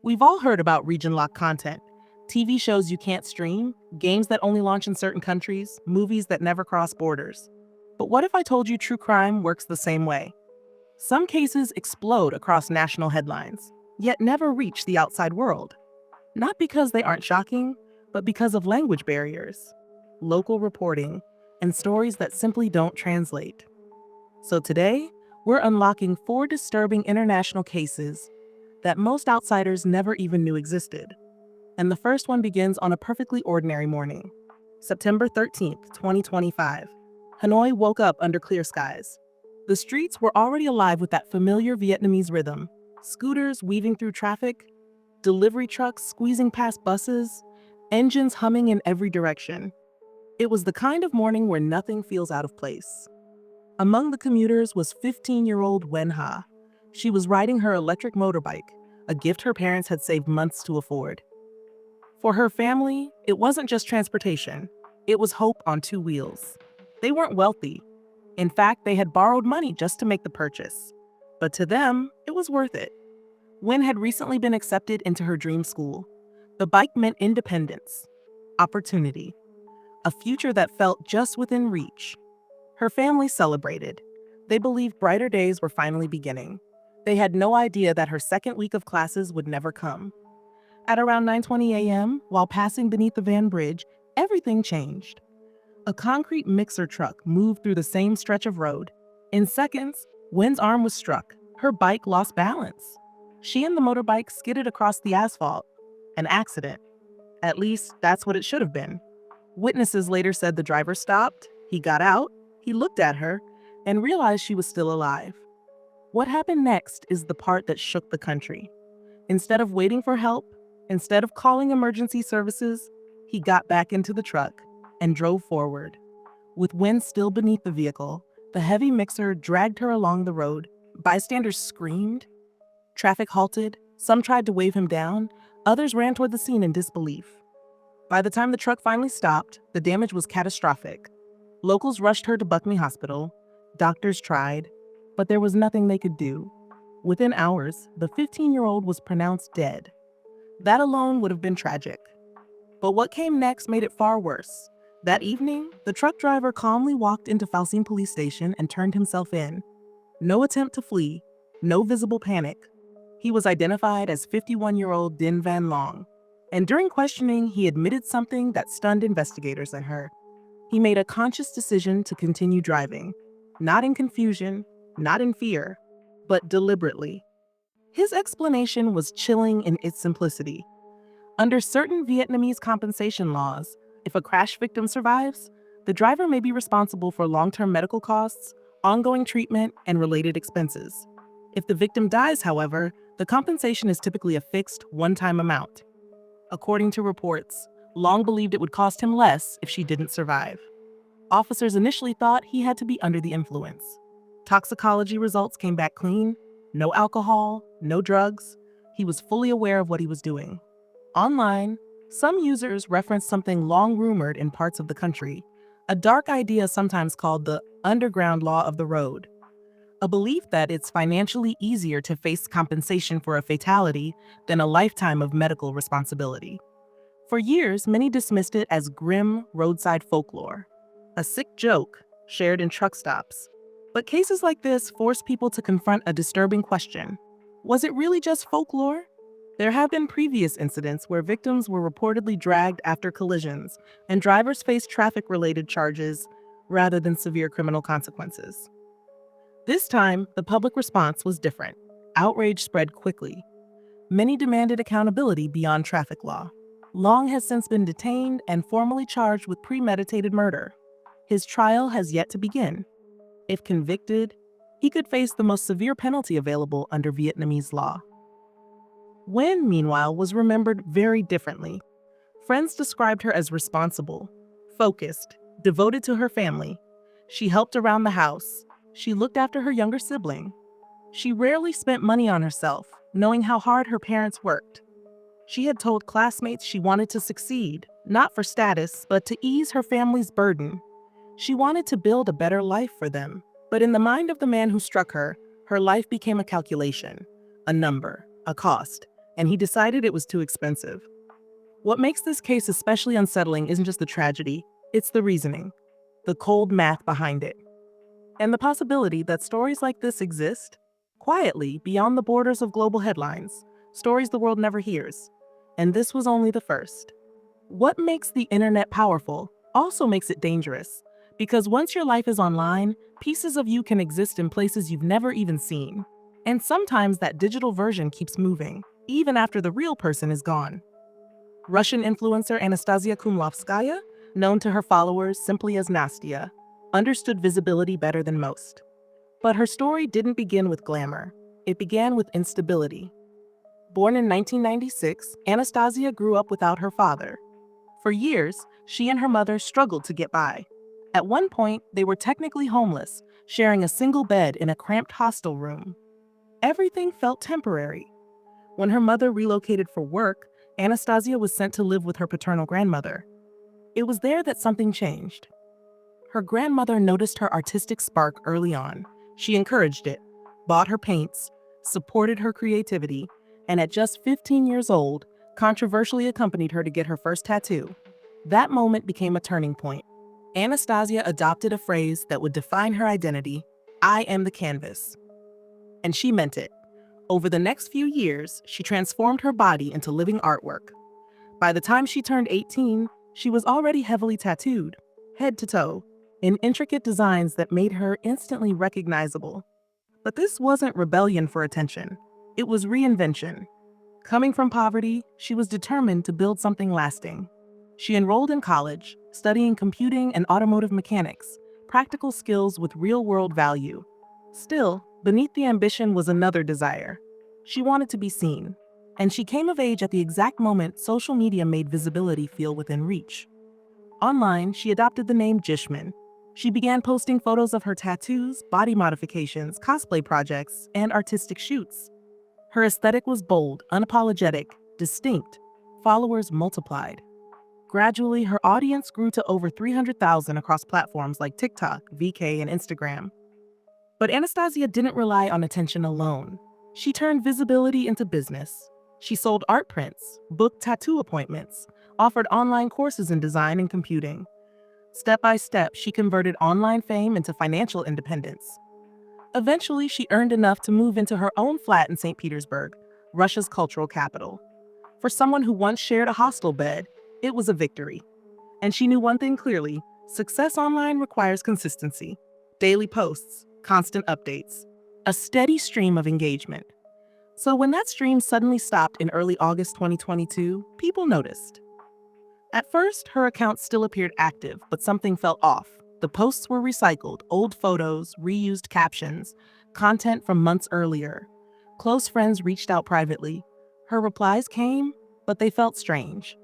We've all heard about region-locked content. TV shows you can't stream, games that only launch in certain countries, movies that never cross borders. But what if I told you true crime works the same way? Some cases explode across national headlines, yet never reach the outside world. Not because they aren't shocking, but because of language barriers, local reporting, and stories that simply don't translate. So today, we're unlocking 4 disturbing international cases that most outsiders never even knew existed. And the first one begins on a perfectly ordinary morning. September 13th, 2025. Hanoi woke up under clear skies. The streets were already alive with that familiar Vietnamese rhythm. Scooters weaving through traffic, delivery trucks squeezing past buses, engines humming in every direction. It was the kind of morning where nothing feels out of place. Among the commuters was 15-year-old Wen Ha. She was riding her electric motorbike, a gift her parents had saved months to afford. For her family, it wasn't just transportation. It was hope on 2 wheels. They weren't wealthy. In fact, they had borrowed money just to make the purchase. But to them, it was worth it. Wen had recently been accepted into her dream school. The bike meant independence, opportunity, a future that felt just within reach. Her family celebrated. They believed brighter days were finally beginning. They had no idea that her second week of classes would never come. At around 9:20 a.m., while passing beneath the Van Bridge, everything changed. A concrete mixer truck moved through the same stretch of road. In seconds, Wen's arm was struck. Her bike lost balance. She and the motorbike skidded across the asphalt. An accident. At least, that's what it should have been. Witnesses later said the driver stopped, he got out, he looked at her, and realized she was still alive. What happened next is the part that shook the country. Instead of waiting for help, instead of calling emergency services, he got back into the truck and drove forward. With Wen still beneath the vehicle, the heavy mixer dragged her along the road. Bystanders screamed. Traffic halted. Some tried to wave him down. Others ran toward the scene in disbelief. By the time the truck finally stopped, the damage was catastrophic. Locals rushed her to Buckney Hospital. Doctors tried, but there was nothing they could do. Within hours, the 15-year-old was pronounced dead. That alone would have been tragic. But what came next made it far worse. That evening, the truck driver calmly walked into Falcine Police Station and turned himself in. No attempt to flee, no visible panic. He was identified as 51-year-old Din Van Long. And during questioning, he admitted something that stunned investigators and her. He made a conscious decision to continue driving. Not in confusion, not in fear, but deliberately. His explanation was chilling in its simplicity. Under certain Vietnamese compensation laws, if a crash victim survives, the driver may be responsible for long-term medical costs, ongoing treatment, and related expenses. If the victim dies, however, the compensation is typically a fixed, one-time amount. According to reports, Long believed it would cost him less if she didn't survive. Officers initially thought he had to be under the influence. Toxicology results came back clean. No alcohol, no drugs. He was fully aware of what he was doing. Online, some users referenced something long rumored in parts of the country, a dark idea sometimes called the underground law of the road, a belief that it's financially easier to face compensation for a fatality than a lifetime of medical responsibility. For years, many dismissed it as grim roadside folklore, a sick joke shared in truck stops. But cases like this force people to confront a disturbing question. Was it really just folklore? There have been previous incidents where victims were reportedly dragged after collisions and drivers faced traffic-related charges rather than severe criminal consequences. This time, the public response was different. Outrage spread quickly. Many demanded accountability beyond traffic law. Long has since been detained and formally charged with premeditated murder. His trial has yet to begin. If convicted, he could face the most severe penalty available under Vietnamese law. Wen, meanwhile, was remembered very differently. Friends described her as responsible, focused, devoted to her family. She helped around the house. She looked after her younger sibling. She rarely spent money on herself, knowing how hard her parents worked. She had told classmates she wanted to succeed, not for status, but to ease her family's burden. She wanted to build a better life for them. But in the mind of the man who struck her, her life became a calculation, a number, a cost. and he decided it was too expensive. What makes this case especially unsettling isn't just the tragedy, it's the reasoning, the cold math behind it, and the possibility that stories like this exist, quietly beyond the borders of global headlines, stories the world never hears. And this was only the first. What makes the internet powerful also makes it dangerous, because once your life is online, pieces of you can exist in places you've never even seen. And sometimes that digital version keeps moving, even after the real person is gone. Russian influencer Anastasia Kumlovskaya, known to her followers simply as Nastya, understood visibility better than most. But her story didn't begin with glamour. It began with instability. Born in 1996, Anastasia grew up without her father. For years, she and her mother struggled to get by. At one point, they were technically homeless, sharing a single bed in a cramped hostel room. Everything felt temporary. When her mother relocated for work, Anastasia was sent to live with her paternal grandmother. It was there that something changed. Her grandmother noticed her artistic spark early on. She encouraged it, bought her paints, supported her creativity, and at just 15 years old, controversially accompanied her to get her first tattoo. That moment became a turning point. Anastasia adopted a phrase that would define her identity: "I am the canvas." And she meant it. Over the next few years, she transformed her body into living artwork. By the time she turned 18, she was already heavily tattooed, head to toe, in intricate designs that made her instantly recognizable. But this wasn't rebellion for attention. It was reinvention. Coming from poverty, she was determined to build something lasting. She enrolled in college, studying computing and automotive mechanics, practical skills with real-world value. Still, beneath the ambition was another desire. She wanted to be seen, and she came of age at the exact moment social media made visibility feel within reach. Online, she adopted the name Jishman. She began posting photos of her tattoos, body modifications, cosplay projects, and artistic shoots. Her aesthetic was bold, unapologetic, distinct. Followers multiplied. Gradually, her audience grew to over 300,000 across platforms like TikTok, VK, and Instagram. But Anastasia didn't rely on attention alone. She turned visibility into business. She sold art prints, booked tattoo appointments, offered online courses in design and computing. Step by step, she converted online fame into financial independence. Eventually, she earned enough to move into her own flat in St. Petersburg, Russia's cultural capital. For someone who once shared a hostel bed, it was a victory. And she knew one thing clearly: success online requires consistency. Daily posts, constant updates, a steady stream of engagement. So when that stream suddenly stopped in early August 2022, people noticed. At first, her account still appeared active, but something felt off. The posts were recycled, old photos, reused captions, content from months earlier. Close friends reached out privately. Her replies came, but they felt strange.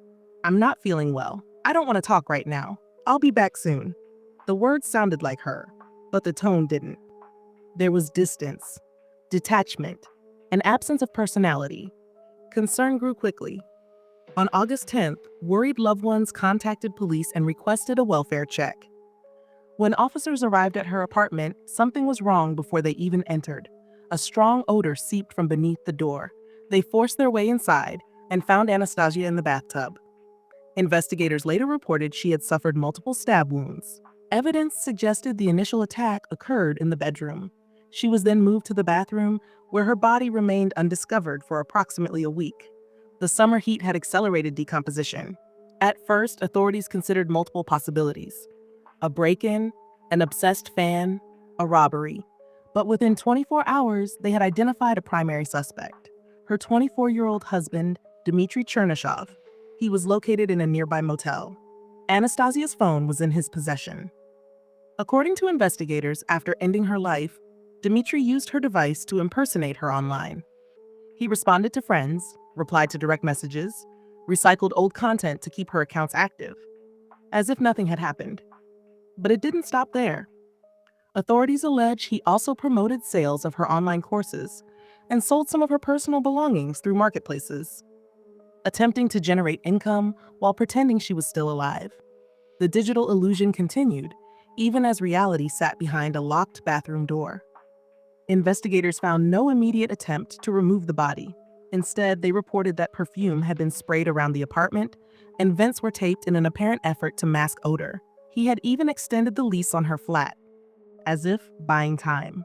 "I'm not feeling well. I don't want to talk right now. I'll be back soon." The words sounded like her, but the tone didn't. There was distance, detachment, an absence of personality. Concern grew quickly. On August 10th, worried loved ones contacted police and requested a welfare check. When officers arrived at her apartment, something was wrong before they even entered. A strong odor seeped from beneath the door. They forced their way inside and found Anastasia in the bathtub. Investigators later reported she had suffered multiple stab wounds. Evidence suggested the initial attack occurred in the bedroom. She was then moved to the bathroom, where her body remained undiscovered for approximately a week. The summer heat had accelerated decomposition. At first, authorities considered multiple possibilities: a break-in, an obsessed fan, a robbery. But within 24 hours, they had identified a primary suspect: her 24-year-old husband, Dmitry Chernyshov. He was located in a nearby motel. Anastasia's phone was in his possession. According to investigators, after ending her life, Dmitry used her device to impersonate her online. He responded to friends, replied to direct messages, recycled old content to keep her accounts active, as if nothing had happened. But it didn't stop there. Authorities allege he also promoted sales of her online courses and sold some of her personal belongings through marketplaces, attempting to generate income while pretending she was still alive. The digital illusion continued, even as reality sat behind a locked bathroom door. Investigators found no immediate attempt to remove the body. Instead, they reported that perfume had been sprayed around the apartment and vents were taped in an apparent effort to mask odor. He had even extended the lease on her flat, as if buying time.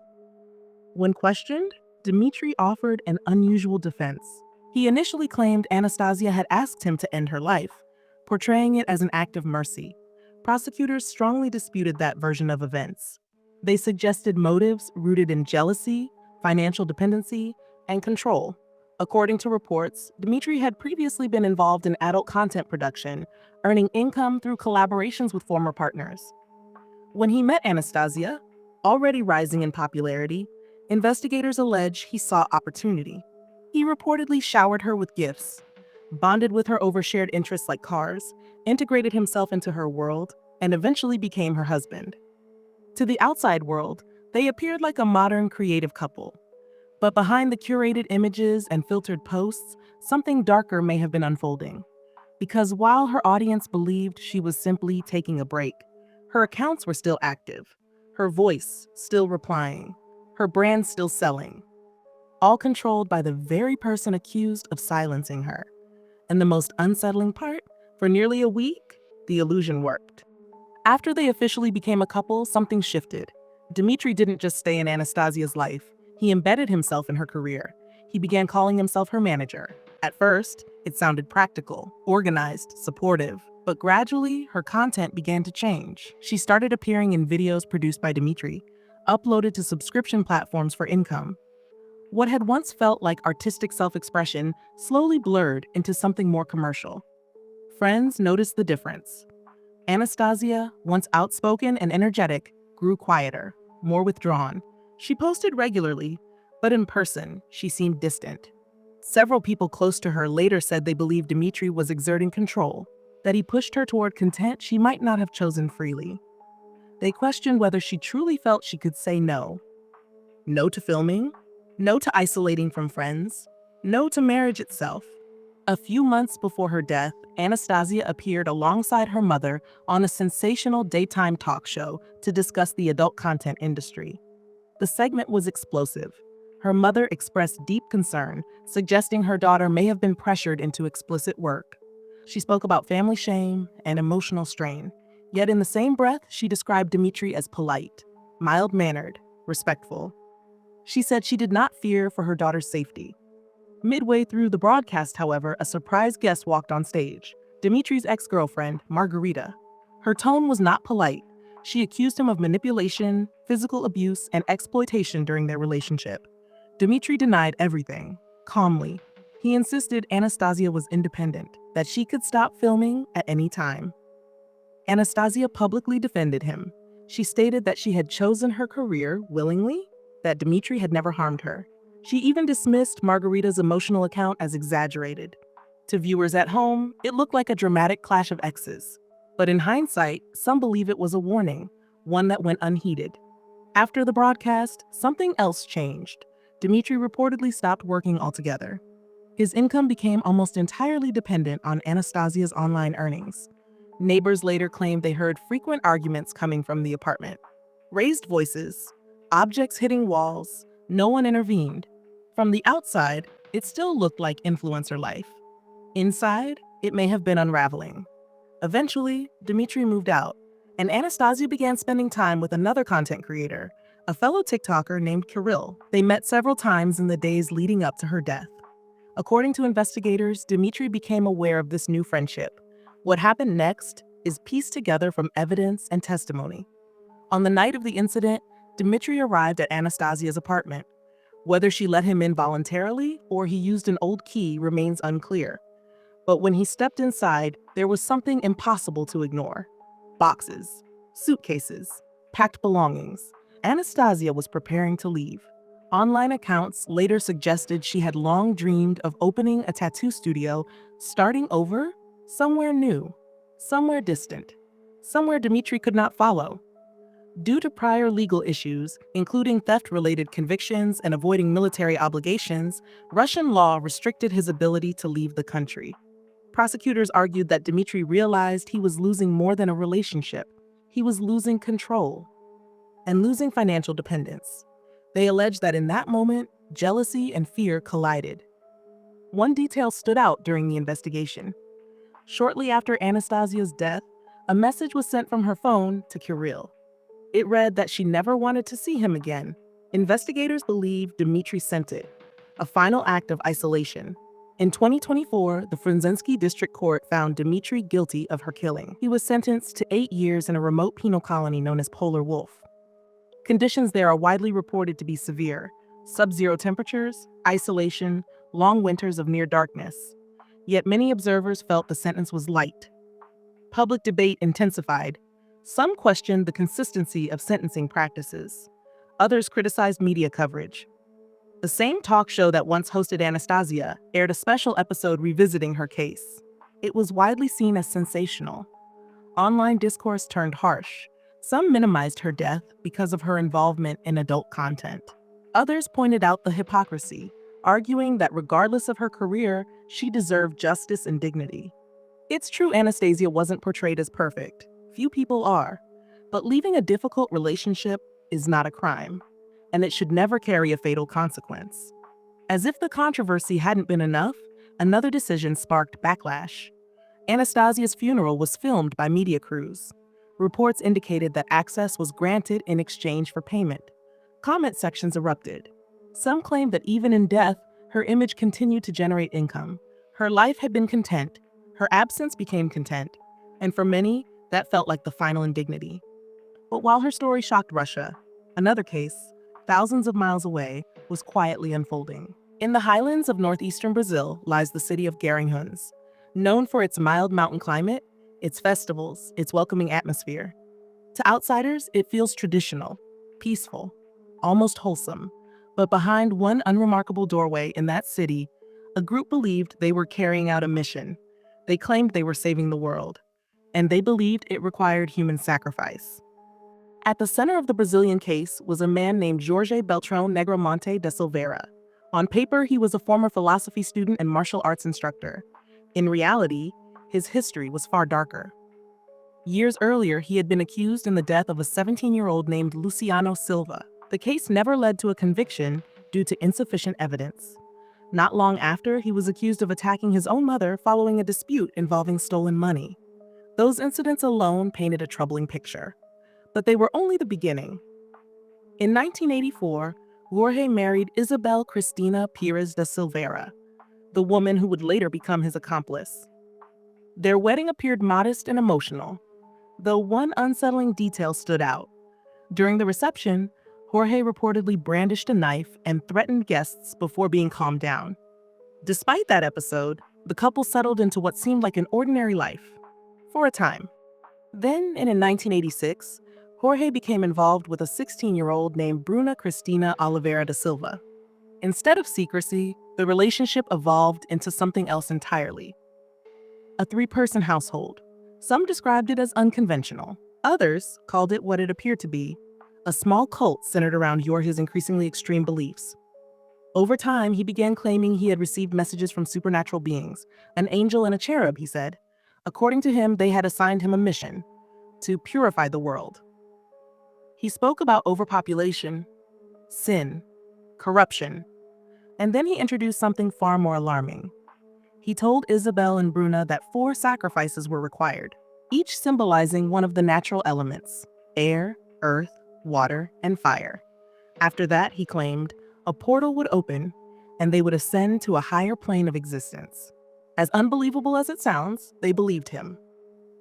When questioned, Dmitry offered an unusual defense. He initially claimed Anastasia had asked him to end her life, portraying it as an act of mercy. Prosecutors strongly disputed that version of events. They suggested motives rooted in jealousy, financial dependency, and control. According to reports, Dmitry had previously been involved in adult content production, earning income through collaborations with former partners. When he met Anastasia, already rising in popularity, investigators allege he saw opportunity. He reportedly showered her with gifts, bonded with her over shared interests like cars, integrated himself into her world, and eventually became her husband. To the outside world, they appeared like a modern creative couple. But behind the curated images and filtered posts, something darker may have been unfolding. Because while her audience believed she was simply taking a break, her accounts were still active, her voice still replying, her brand still selling, all controlled by the very person accused of silencing her. And the most unsettling part, for nearly a week, the illusion worked. After they officially became a couple, something shifted. Dmitry didn't just stay in Anastasia's life, he embedded himself in her career. He began calling himself her manager. At first, it sounded practical, organized, supportive, but gradually, her content began to change. She started appearing in videos produced by Dmitry, uploaded to subscription platforms for income. What had once felt like artistic self-expression slowly blurred into something more commercial. Friends noticed the difference. Anastasia, once outspoken and energetic, grew quieter, more withdrawn. She posted regularly, but in person, she seemed distant. Several people close to her later said they believed Dmitry was exerting control, that he pushed her toward content she might not have chosen freely. They questioned whether she truly felt she could say no. No to filming, no to isolating from friends, no to marriage itself. A few months before her death, Anastasia appeared alongside her mother on a sensational daytime talk show to discuss the adult content industry. The segment was explosive. Her mother expressed deep concern, suggesting her daughter may have been pressured into explicit work. She spoke about family shame and emotional strain. Yet in the same breath, she described Dmitry as polite, mild-mannered, respectful. She said she did not fear for her daughter's safety. Midway through the broadcast, however, a surprise guest walked on stage, Dmitry's ex-girlfriend, Margarita. Her tone was not polite. She accused him of manipulation, physical abuse, and exploitation during their relationship. Dmitry denied everything, calmly. He insisted Anastasia was independent, that she could stop filming at any time. Anastasia publicly defended him. She stated that she had chosen her career willingly, that Dmitry had never harmed her. She even dismissed Margarita's emotional account as exaggerated. To viewers at home, it looked like a dramatic clash of exes. But in hindsight, some believe it was a warning, one that went unheeded. After the broadcast, something else changed. Dmitry reportedly stopped working altogether. His income became almost entirely dependent on Anastasia's online earnings. Neighbors later claimed they heard frequent arguments coming from the apartment. Raised voices, objects hitting walls, no one intervened. From the outside, it still looked like influencer life. Inside, it may have been unraveling. Eventually, Dmitry moved out, and Anastasia began spending time with another content creator, a fellow TikToker named Kirill. They met several times in the days leading up to her death. According to investigators, Dmitry became aware of this new friendship. What happened next is pieced together from evidence and testimony. On the night of the incident, Dmitry arrived at Anastasia's apartment. Whether she let him in voluntarily or he used an old key remains unclear. But when he stepped inside, there was something impossible to ignore. Boxes, suitcases, packed belongings. Anastasia was preparing to leave. Online accounts later suggested she had long dreamed of opening a tattoo studio, starting over, somewhere new, somewhere distant, somewhere Dmitry could not follow. Due to prior legal issues, including theft-related convictions and avoiding military obligations, Russian law restricted his ability to leave the country. Prosecutors argued that Dmitry realized he was losing more than a relationship. He was losing control and losing financial dependence. They alleged that in that moment, jealousy and fear collided. One detail stood out during the investigation. Shortly after Anastasia's death, a message was sent from her phone to Kirill. It read that she never wanted to see him again. Investigators believe Dmitry sent it, a final act of isolation. In 2024, the Frunzensky District Court found Dmitry guilty of her killing. He was sentenced to 8 years in a remote penal colony known as Polar Wolf. Conditions there are widely reported to be severe: sub-zero temperatures, isolation, long winters of near darkness. Yet many observers felt the sentence was light. Public debate intensified. Some questioned the consistency of sentencing practices. Others criticized media coverage. The same talk show that once hosted Anastasia aired a special episode revisiting her case. It was widely seen as sensational. Online discourse turned harsh. Some minimized her death because of her involvement in adult content. Others pointed out the hypocrisy, arguing that regardless of her career, she deserved justice and dignity. It's true Anastasia wasn't portrayed as perfect. Few people are. But leaving a difficult relationship is not a crime, and it should never carry a fatal consequence. As if the controversy hadn't been enough, another decision sparked backlash. Anastasia's funeral was filmed by media crews. Reports indicated that access was granted in exchange for payment. Comment sections erupted. Some claimed that even in death, her image continued to generate income. Her life had been content. Her absence became content. And for many, that felt like the final indignity. But while her story shocked Russia, another case, thousands of miles away, was quietly unfolding. In the highlands of northeastern Brazil lies the city of Guarulhos, known for its mild mountain climate, its festivals, its welcoming atmosphere. To outsiders, it feels traditional, peaceful, almost wholesome. But behind one unremarkable doorway in that city, a group believed they were carrying out a mission. They claimed they were saving the world, and they believed it required human sacrifice. At the center of the Brazilian case was a man named Jorge Beltrão Negromonte da Silveira. On paper, he was a former philosophy student and martial arts instructor. In reality, his history was far darker. Years earlier, he had been accused in the death of a 17-year-old named Luciano Silva. The case never led to a conviction due to insufficient evidence. Not long after, he was accused of attacking his own mother following a dispute involving stolen money. Those incidents alone painted a troubling picture. But they were only the beginning. In 1984, Jorge married Isabel Cristina Pires da Silveira, the woman who would later become his accomplice. Their wedding appeared modest and emotional, though one unsettling detail stood out. During the reception, Jorge reportedly brandished a knife and threatened guests before being calmed down. Despite that episode, the couple settled into what seemed like an ordinary life, for a time. Then, in 1986, Jorge became involved with a 16-year-old named Bruna Cristina Oliveira da Silva. Instead of secrecy, the relationship evolved into something else entirely. A 3-person household. Some described it as unconventional. Others called it what it appeared to be: a small cult centered around Jorge's increasingly extreme beliefs. Over time, he began claiming he had received messages from supernatural beings, an angel and a cherub, he said. According to him, they had assigned him a mission: to purify the world. He spoke about overpopulation, sin, corruption, and then he introduced something far more alarming. He told Isabel and Bruna that 4 sacrifices were required, each symbolizing one of the natural elements: air, earth, water, and fire. After that, he claimed, a portal would open and they would ascend to a higher plane of existence. As unbelievable as it sounds, they believed him.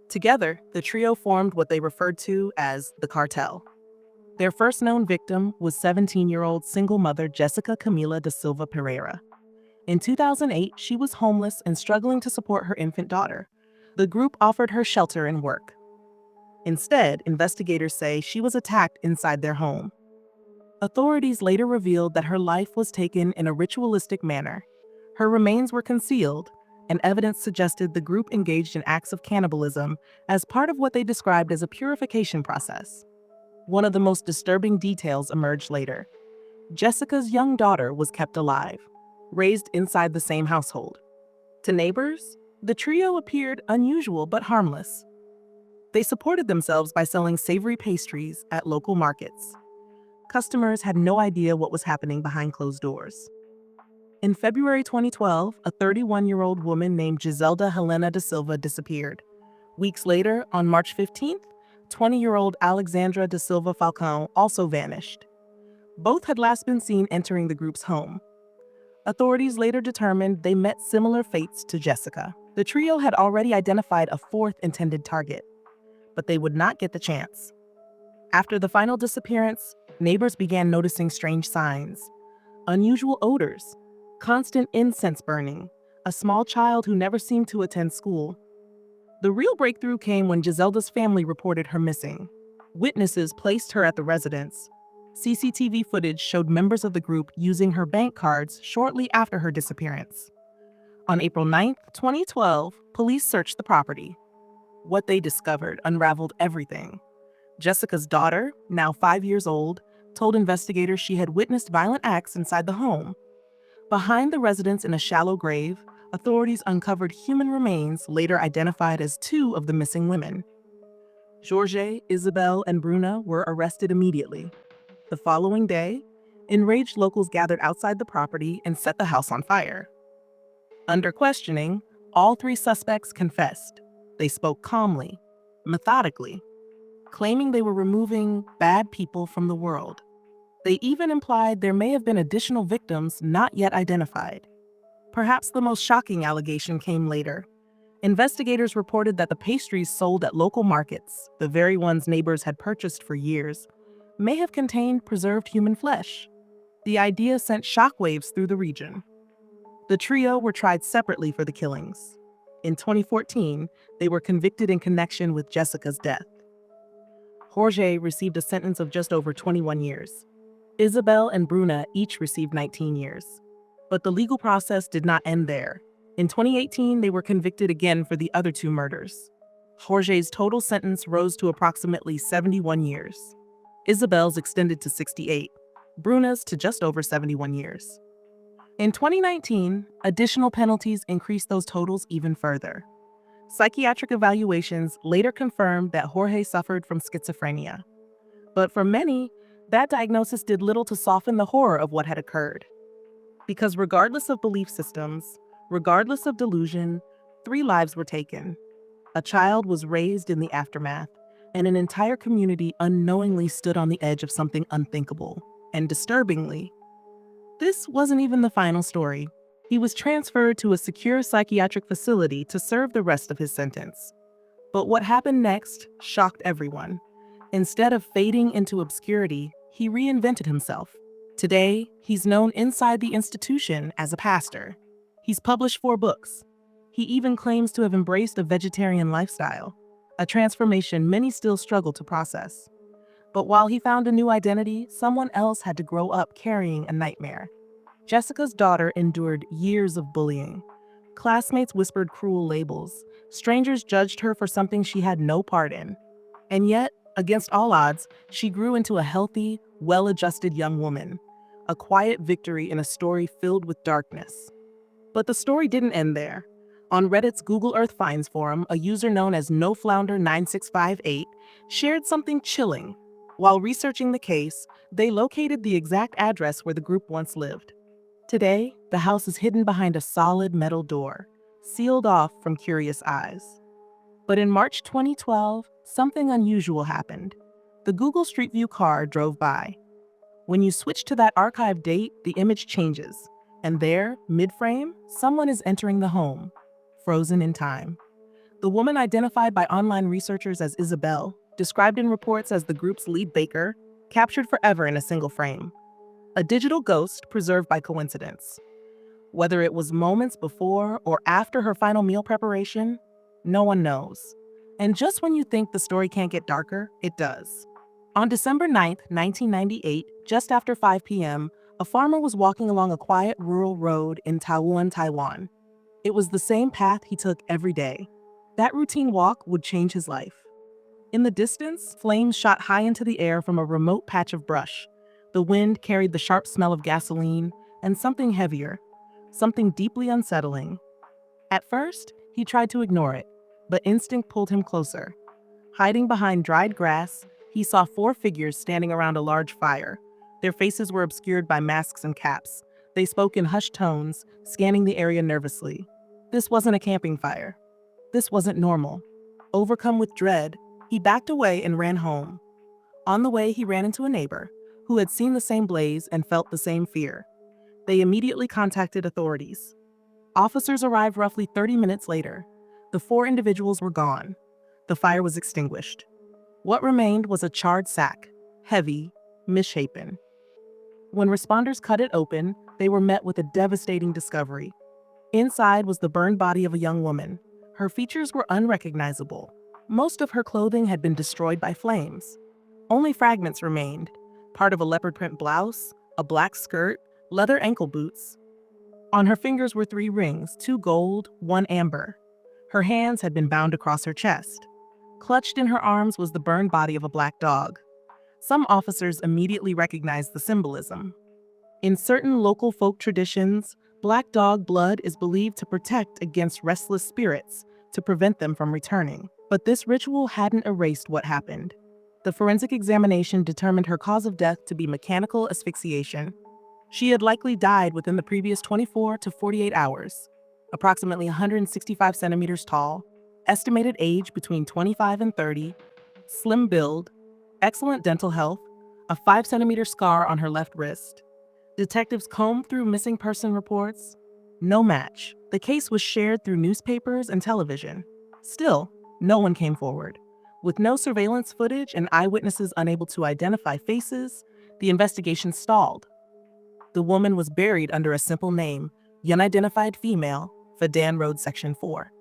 Together, the trio formed what they referred to as the cartel. Their first known victim was 17-year-old single mother Jessica Camila da Silva Pereira. In 2008, she was homeless and struggling to support her infant daughter. The group offered her shelter and work. Instead, investigators say she was attacked inside their home. Authorities later revealed that her life was taken in a ritualistic manner. Her remains were concealed, and evidence suggested the group engaged in acts of cannibalism as part of what they described as a purification process. One of the most disturbing details emerged later. Jessica's young daughter was kept alive, raised inside the same household. To neighbors, the trio appeared unusual but harmless. They supported themselves by selling savory pastries at local markets. Customers had no idea what was happening behind closed doors. In February 2012, a 31-year-old woman named Giselda Helena da Silva disappeared. Weeks later, on March 15th, 20-year-old Alexandra da Silva Falcão also vanished. Both had last been seen entering the group's home. Authorities later determined they met similar fates to Jessica. The trio had already identified a fourth intended target, but they would not get the chance. After the final disappearance, neighbors began noticing strange signs: unusual odors, constant incense burning, a small child who never seemed to attend school. The real breakthrough came when Giselda's family reported her missing. Witnesses placed her at the residence. CCTV footage showed members of the group using her bank cards shortly after her disappearance. On April 9, 2012, police searched the property. What they discovered unraveled everything. Jessica's daughter, now 5 years old, told investigators she had witnessed violent acts inside the home. Behind the residence in a shallow grave, authorities uncovered human remains later identified as two of the missing women. Jorge, Isabel, and Bruna were arrested immediately. The following day, enraged locals gathered outside the property and set the house on fire. Under questioning, all three suspects confessed. They spoke calmly, methodically, claiming they were removing bad people from the world. They even implied there may have been additional victims not yet identified. Perhaps the most shocking allegation came later. Investigators reported that the pastries sold at local markets, the very ones neighbors had purchased for years, may have contained preserved human flesh. The idea sent shockwaves through the region. The trio were tried separately for the killings. In 2014, they were convicted in connection with Jessica's death. Jorge received a sentence of just over 21 years. Isabel and Bruna each received 19 years. But the legal process did not end there. In 2018, they were convicted again for the other two murders. Jorge's total sentence rose to approximately 71 years. Isabel's extended to 68, Bruna's to just over 71 years. In 2019, additional penalties increased those totals even further. Psychiatric evaluations later confirmed that Jorge suffered from schizophrenia. But for many, that diagnosis did little to soften the horror of what had occurred. Because regardless of belief systems, regardless of delusion, 3 lives were taken. A child was raised in the aftermath, and an entire community unknowingly stood on the edge of something unthinkable. And disturbingly, this wasn't even the final story. He was transferred to a secure psychiatric facility to serve the rest of his sentence. But what happened next shocked everyone. Instead of fading into obscurity, he reinvented himself. Today, he's known inside the institution as a pastor. He's published 4 books. He even claims to have embraced a vegetarian lifestyle, a transformation many still struggle to process. But while he found a new identity, someone else had to grow up carrying a nightmare. Jessica's daughter endured years of bullying. Classmates whispered cruel labels. Strangers judged her for something she had no part in. And yet, against all odds, she grew into a healthy, well-adjusted young woman. A quiet victory in a story filled with darkness. But the story didn't end there. On Reddit's Google Earth Finds forum, a user known as NoFlounder9658 shared something chilling. While researching the case, they located the exact address where the group once lived. Today, the house is hidden behind a solid metal door, sealed off from curious eyes. But in March 2012, something unusual happened. The Google Street View car drove by. When you switch to that archive date, the image changes. And there, mid-frame, someone is entering the home, frozen in time. The woman identified by online researchers as Isabel, described in reports as the group's lead baker, captured forever in a single frame. A digital ghost preserved by coincidence. Whether it was moments before or after her final meal preparation, no one knows. And just when you think the story can't get darker, it does. On December 9, 1998, just after 5 p.m., a farmer was walking along a quiet rural road in Taoyuan, Taiwan. It was the same path he took every day. That routine walk would change his life. In the distance, flames shot high into the air from a remote patch of brush. The wind carried the sharp smell of gasoline and something heavier, something deeply unsettling. At first, he tried to ignore it, but instinct pulled him closer. Hiding behind dried grass, he saw 4 figures standing around a large fire. Their faces were obscured by masks and caps, They spoke in hushed tones, scanning the area nervously. This wasn't a camping fire. This wasn't normal. Overcome with dread, he backed away and ran home. On the way, he ran into a neighbor who had seen the same blaze and felt the same fear. They immediately contacted authorities. Officers arrived roughly 30 minutes later. The four individuals were gone. The fire was extinguished. What remained was a charred sack, heavy, misshapen. When responders cut it open, they were met with a devastating discovery. Inside was the burned body of a young woman. Her features were unrecognizable. Most of her clothing had been destroyed by flames. Only fragments remained, part of a leopard print blouse, a black skirt, leather ankle boots. On her fingers were 3 rings, 2 gold, 1 amber. Her hands had been bound across her chest. Clutched in her arms was the burned body of a black dog. Some officers immediately recognized the symbolism. In certain local folk traditions, black dog blood is believed to protect against restless spirits, to prevent them from returning. But this ritual hadn't erased what happened. The forensic examination determined her cause of death to be mechanical asphyxiation. She had likely died within the previous 24 to 48 hours. Approximately 165 centimeters tall, estimated age between 25 and 30, slim build, excellent dental health, a 5-centimeter scar on her left wrist. Detectives combed through missing person reports. No match. The case was shared through newspapers and television. Still, no one came forward. With no surveillance footage and eyewitnesses unable to identify faces, the investigation stalled. The woman was buried under a simple name, unidentified female, Fadan Road Section 4.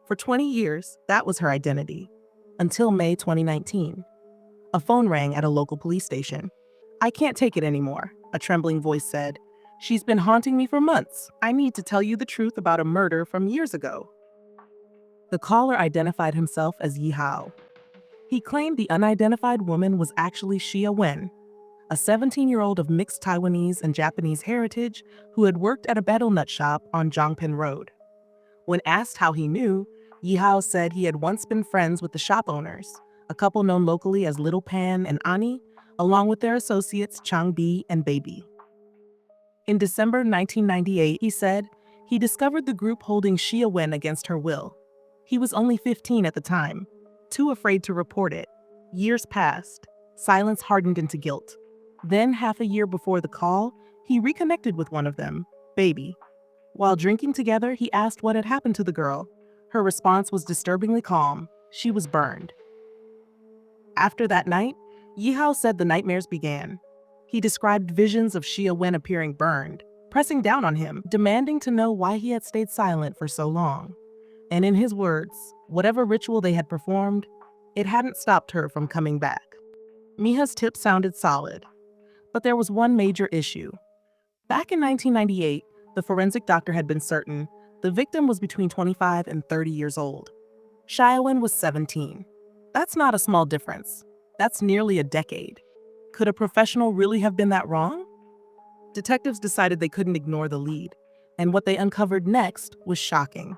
For 20 years, that was her identity. Until May 2019. A phone rang at a local police station. "I can't take it anymore," a trembling voice said. "She's been haunting me for months. I need to tell you the truth about a murder from years ago." The caller identified himself as Yi Hao. He claimed the unidentified woman was actually Xia Wen, a 17-year-old of mixed Taiwanese and Japanese heritage who had worked at a betel nut shop on Zhangpin Road. When asked how he knew, Yi Hao said he had once been friends with the shop owners, a couple known locally as Little Pan and Ani, along with their associates Chang Bi and Baby. In December 1998, he said, he discovered the group holding Xia Wen against her will. He was only 15 at the time, too afraid to report it. Years passed. Silence hardened into guilt. Then, half a year before the call, he reconnected with one of them, Baby. While drinking together, he asked what had happened to the girl. Her response was disturbingly calm. She was burned. After that night, Yi Hao said the nightmares began. He described visions of Xia Wen appearing burned, pressing down on him, demanding to know why he had stayed silent for so long. And in his words, whatever ritual they had performed, it hadn't stopped her from coming back. Miha's tip sounded solid, but there was one major issue. Back in 1998, the forensic doctor had been certain the victim was between 25 and 30 years old. Xia Wen was 17. That's not a small difference. That's nearly a decade. Could a professional really have been that wrong? Detectives decided they couldn't ignore the lead, and what they uncovered next was shocking.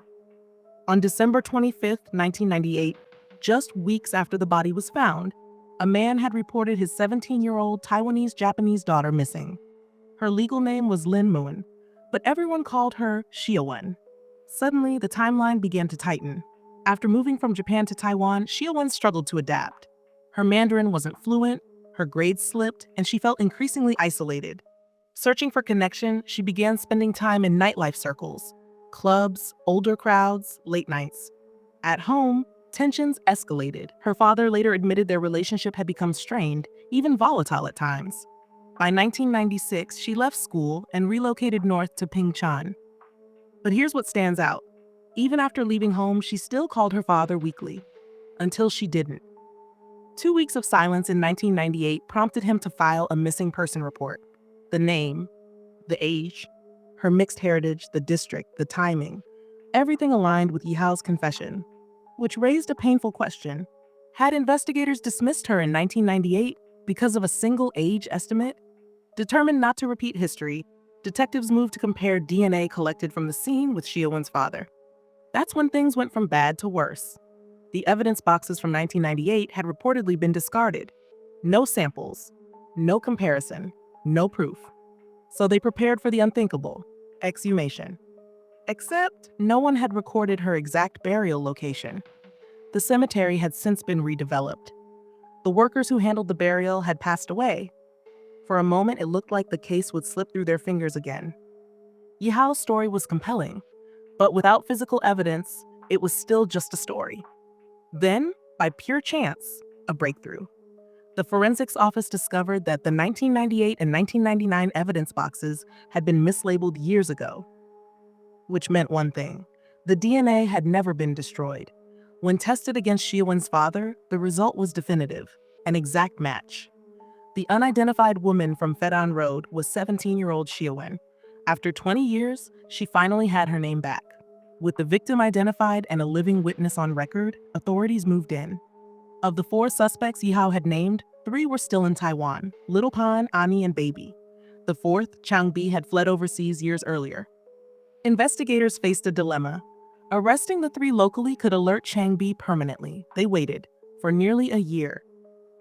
On December 25, 1998, just weeks after the body was found, a man had reported his 17-year-old Taiwanese-Japanese daughter missing. Her legal name was Lin Moon, but everyone called her Xia Wen. Suddenly, the timeline began to tighten. After moving from Japan to Taiwan, Xia Wen struggled to adapt. Her Mandarin wasn't fluent, her grades slipped, and she felt increasingly isolated. Searching for connection, she began spending time in nightlife circles, clubs, older crowds, late nights. At home, tensions escalated. Her father later admitted their relationship had become strained, even volatile at times. By 1996, she left school and relocated north to Pingchan. But here's what stands out. Even after leaving home, she still called her father weekly, until she didn't. 2 weeks of silence in 1998 prompted him to file a missing person report. The name, the age, her mixed heritage, the district, the timing, everything aligned with Yi Hao's confession, which raised a painful question. Had investigators dismissed her in 1998 because of a single age estimate? Determined not to repeat history, detectives moved to compare DNA collected from the scene with Xia Wen's father. That's when things went from bad to worse. The evidence boxes from 1998 had reportedly been discarded. No samples, no comparison, no proof. So they prepared for the unthinkable: exhumation. Except no one had recorded her exact burial location. The cemetery had since been redeveloped. The workers who handled the burial had passed away. For a moment, it looked like the case would slip through their fingers again. Yihao's story was compelling, but without physical evidence, it was still just a story. Then, by pure chance, a breakthrough. The forensics office discovered that the 1998 and 1999 evidence boxes had been mislabeled years ago, which meant one thing: the DNA had never been destroyed. When tested against Xiaowen's father, the result was definitive, an exact match. The unidentified woman from Fedan Road was 17-year-old Xiaowen. After 20 years, she finally had her name back. With the victim identified and a living witness on record, authorities moved in. Of the 4 suspects Yihao had named, 3 were still in Taiwan: Little Pan, Ani, and Baby. The 4th, Changbi, had fled overseas years earlier. Investigators faced a dilemma. Arresting the 3 locally could alert Changbi permanently. They waited for nearly a year.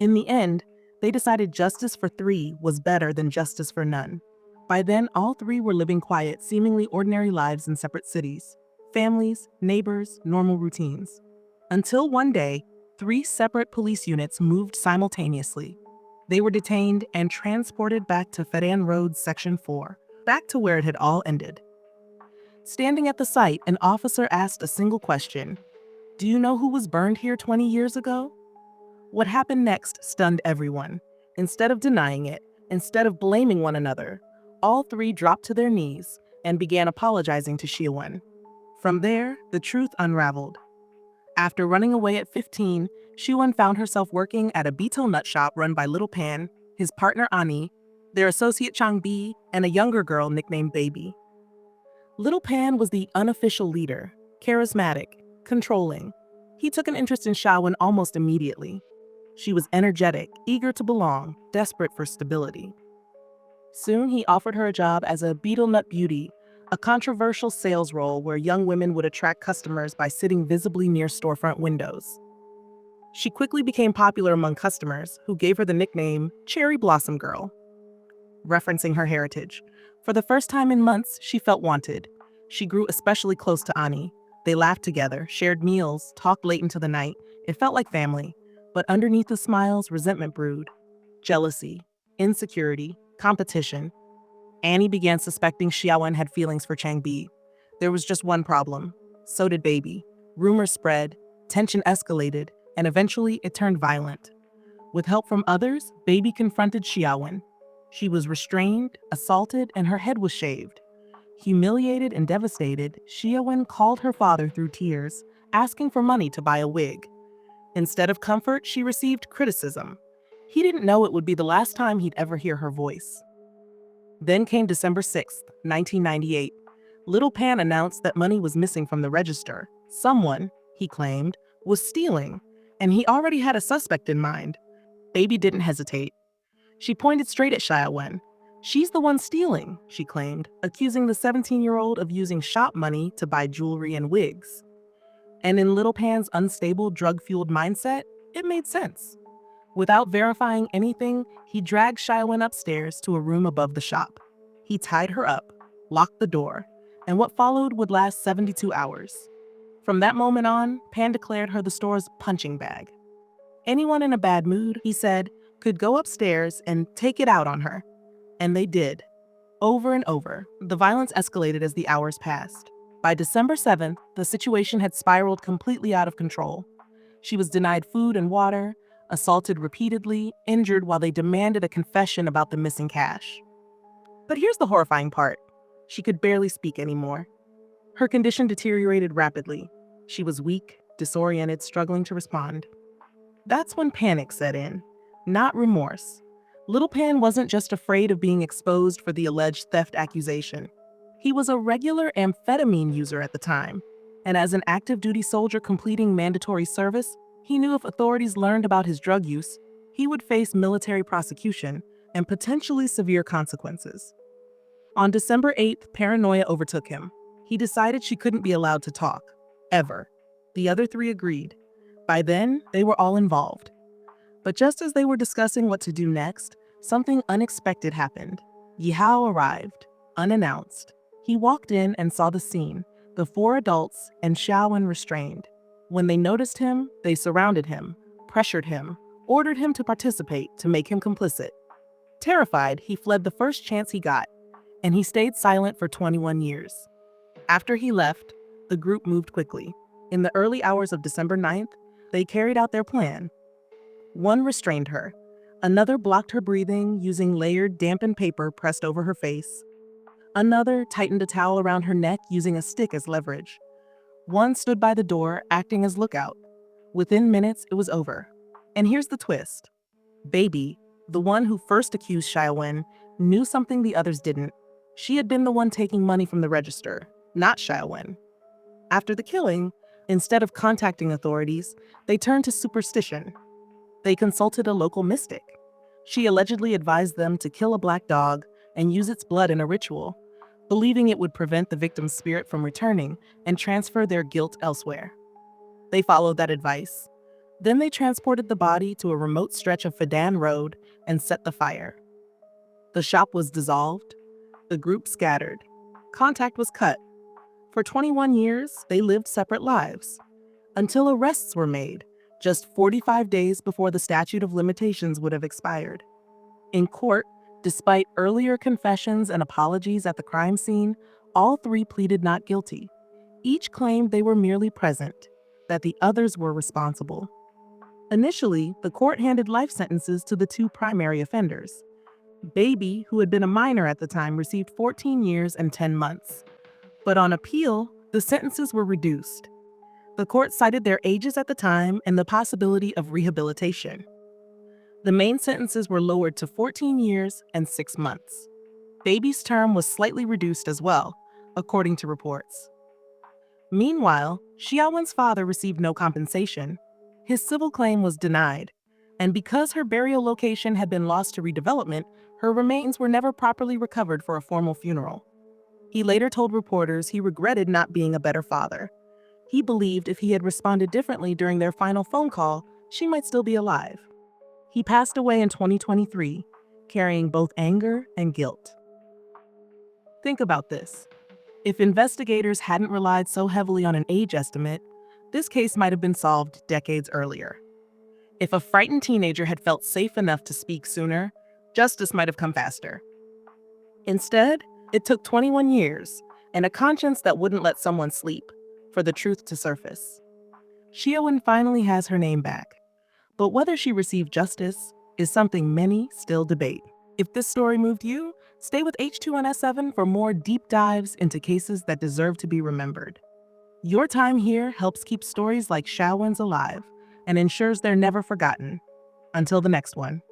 In the end, they decided justice for 3 was better than justice for none. By then, all 3 were living quiet, seemingly ordinary lives in separate cities. Families, neighbors, normal routines. Until one day, 3 separate police units moved simultaneously. They were detained and transported back to Fedan Road Section 4, back to where it had all ended. Standing at the site, an officer asked a single question: "Do you know who was burned here 20 years ago?" What happened next stunned everyone. Instead of denying it, instead of blaming one another, all 3 dropped to their knees and began apologizing to Xiaowen. From there, the truth unraveled. After running away at 15, Xiaowen found herself working at a betel nut shop run by Little Pan, his partner Ani, their associate Changbi, and a younger girl nicknamed Baby. Little Pan was the unofficial leader, charismatic, controlling. He took an interest in Xiaowen almost immediately. She was energetic, eager to belong, desperate for stability. Soon he offered her a job as a betel nut beauty, a controversial sales role where young women would attract customers by sitting visibly near storefront windows. She quickly became popular among customers, who gave her the nickname Cherry Blossom Girl, referencing her heritage. For the first time in months, she felt wanted. She grew especially close to Ani. They laughed together, shared meals, talked late into the night. It felt like family. But underneath the smiles, resentment brewed. Jealousy, insecurity, competition. Annie began suspecting Xiaowen had feelings for Changbi. There was just one problem. So did Baby. Rumors spread, tension escalated, and eventually it turned violent. With help from others, Baby confronted Xiaowen. She was restrained, assaulted, and her head was shaved. Humiliated and devastated, Xiaowen called her father through tears, asking for money to buy a wig. Instead of comfort, she received criticism. He didn't know it would be the last time he'd ever hear her voice. Then came December 6th, 1998. Little Pan announced that money was missing from the register. Someone, he claimed, was stealing, and he already had a suspect in mind. Baby didn't hesitate. She pointed straight at Xiaowen. "She's the one stealing," she claimed, accusing the 17-year-old of using shop money to buy jewelry and wigs. And in Little Pan's unstable, drug-fueled mindset, it made sense. Without verifying anything, he dragged Xiaowen upstairs to a room above the shop. He tied her up, locked the door, and what followed would last 72 hours. From that moment on, Pan declared her the store's punching bag. Anyone in a bad mood, he said, could go upstairs and take it out on her. And they did. Over and over, the violence escalated as the hours passed. By December 7th, the situation had spiraled completely out of control. She was denied food and water, assaulted repeatedly, injured while they demanded a confession about the missing cash. But here's the horrifying part. She could barely speak anymore. Her condition deteriorated rapidly. She was weak, disoriented, struggling to respond. That's when panic set in, not remorse. Little Pan wasn't just afraid of being exposed for the alleged theft accusation. He was a regular amphetamine user at the time, and as an active duty soldier completing mandatory service, he knew if authorities learned about his drug use, he would face military prosecution and potentially severe consequences. On December 8th, paranoia overtook him. He decided she couldn't be allowed to talk, ever. The other 3 agreed. By then, they were all involved. But just as they were discussing what to do next, something unexpected happened. Yihao arrived, unannounced. He walked in and saw the scene, the four adults and Xiaowen restrained. When they noticed him, they surrounded him, pressured him, ordered him to participate to make him complicit. Terrified, he fled the first chance he got, and he stayed silent for 21 years. After he left, the group moved quickly. In the early hours of December 9th, they carried out their plan. One restrained her. Another blocked her breathing using layered, dampened paper pressed over her face. Another tightened a towel around her neck using a stick as leverage. One stood by the door, acting as lookout. Within minutes, it was over. And here's the twist. Baby, the one who first accused Xiaowen, knew something the others didn't. She had been the one taking money from the register, not Xiaowen. After the killing, instead of contacting authorities, they turned to superstition. They consulted a local mystic. She allegedly advised them to kill a black dog and use its blood in a ritual, believing it would prevent the victim's spirit from returning and transfer their guilt elsewhere. They followed that advice. Then they transported the body to a remote stretch of Fudan Road and set the fire. The shop was dissolved. The group scattered. Contact was cut. For 21 years, they lived separate lives, until arrests were made, just 45 days before the statute of limitations would have expired. In court, despite earlier confessions and apologies at the crime scene, all three pleaded not guilty. Each claimed they were merely present, that the others were responsible. Initially, the court handed life sentences to the two primary offenders. Baby, who had been a minor at the time, received 14 years and 10 months. But on appeal, the sentences were reduced. The court cited their ages at the time and the possibility of rehabilitation. The main sentences were lowered to 14 years and 6 months. Baby's term was slightly reduced as well, according to reports. Meanwhile, Xiaowen's father received no compensation. His civil claim was denied, and because her burial location had been lost to redevelopment, her remains were never properly recovered for a formal funeral. He later told reporters he regretted not being a better father. He believed if he had responded differently during their final phone call, she might still be alive. He passed away in 2023, carrying both anger and guilt. Think about this. If investigators hadn't relied so heavily on an age estimate, this case might have been solved decades earlier. If a frightened teenager had felt safe enough to speak sooner, justice might have come faster. Instead, it took 21 years and a conscience that wouldn't let someone sleep for the truth to surface. Xiaowen finally has her name back, but whether she received justice is something many still debate. If this story moved you, stay with H2NS7 for more deep dives into cases that deserve to be remembered. Your time here helps keep stories like Xiaowen's alive and ensures they're never forgotten. Until the next one.